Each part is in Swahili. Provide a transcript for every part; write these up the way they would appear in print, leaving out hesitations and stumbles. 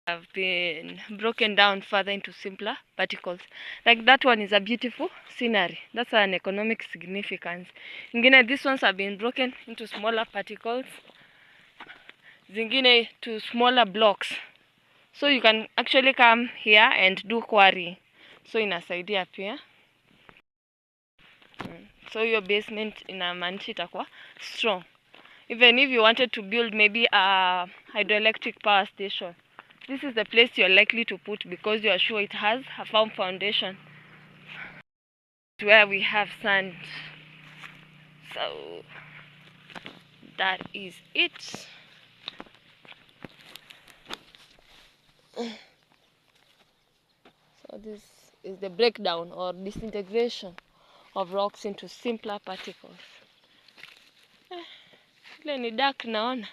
have been broken down further into simpler particles. Like that one is a beautiful scenery. That's an economic significance. Ingine, these ones have been broken into smaller particles. Zingine to smaller blocks. So you can actually come here and do quarry. So inasaidia pia. So your basement inamaanisha itakuwa strong. Even if you wanted to build maybe a hydroelectric power station, this is the place you're likely to put because you are sure it has a firm foundation. Where we have sand. So that is it. So this is the breakdown or disintegration of rocks into simpler particles. Ile ni dark naona.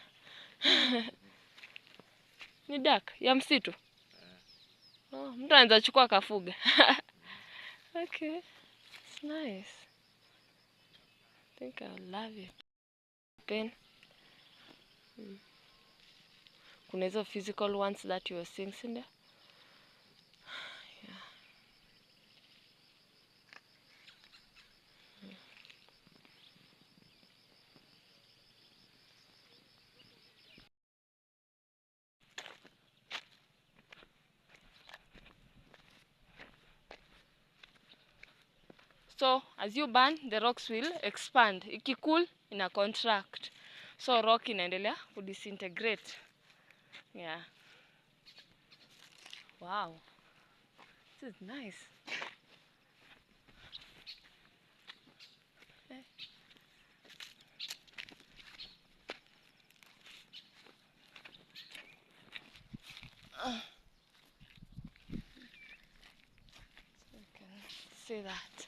Ni dark ya msitu. Oh, mtu anaweza chukua kafuga. Okay. It's nice. I think I'll love it. Pen. Kuna hizo physical ones that you were seeing, Cindy. Yeah. So as you burn, the rocks will expand. Ikikool, ina contract. So rock inaendelea kudisintegrate. Yeah. Wow. This is nice. So you can see that.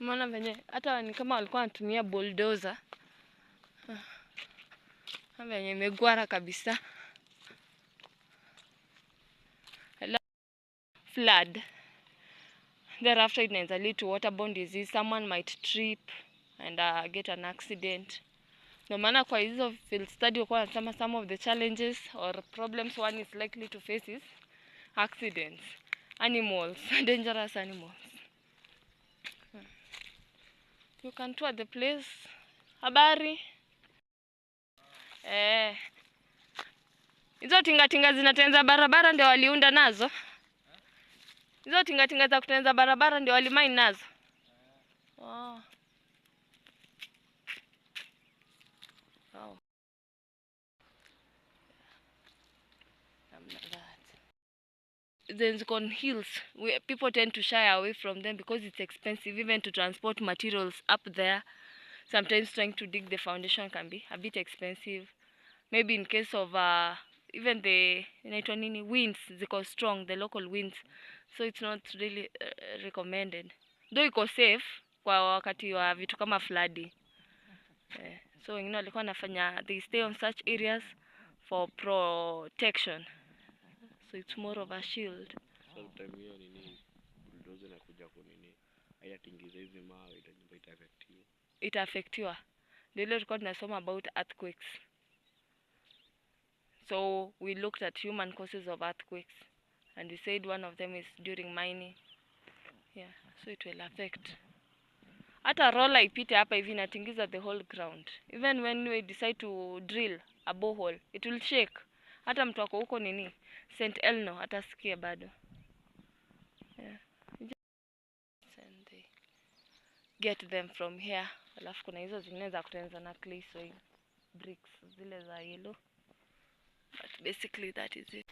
Maana venye hata ni kama walikuwa wanatumia bulldozer. Venye imegwara kabisa. Flood. Thereafter it inaweza lead to waterborne disease. Someone might trip and get an accident. No maana kwa hizo field study walikuwa wanasema some of the challenges or problems one is likely to face is accidents. Animals, dangerous animals. You can tour the place. Habari. Hizo tingatinga zinatengeneza barabara ndio waliunda nazo. Hizo tingatinga za kutengeneza barabara ndio walimai nazo. Wow. Wow. Then on hills where people tend to shy away from them because it's expensive even to transport materials up there. Sometimes trying to dig the foundation can be a bit expensive. Maybe in case of even the winds ziko strong, the local winds, so it's not really recommended, though iko safe kwa wakati wa vitu kama flooding. So wengine walikuwa wanafanya, they stay on such areas for protection, so it's more of a shield. Sometime hiyo nini bulldozer inakuja kunini hayatingiza hizi mawe, ile nyumba itaafektiwa. Ndio tulikuwa tunasoma about earthquakes. So we looked at human causes of earthquakes and we said one of them is during mining. Yeah, so it will affect. Hata roller ipite hapa hivi inatingiza the whole ground. Even when we decide to drill a borehole, it will shake. Hata mtu wako huko nini St. Elno atasikia bado. Yeah. And they get them from here. Alafu kuna hizo zingine za kutengeneza na clay soil bricks zile za yellow. But basically that is it.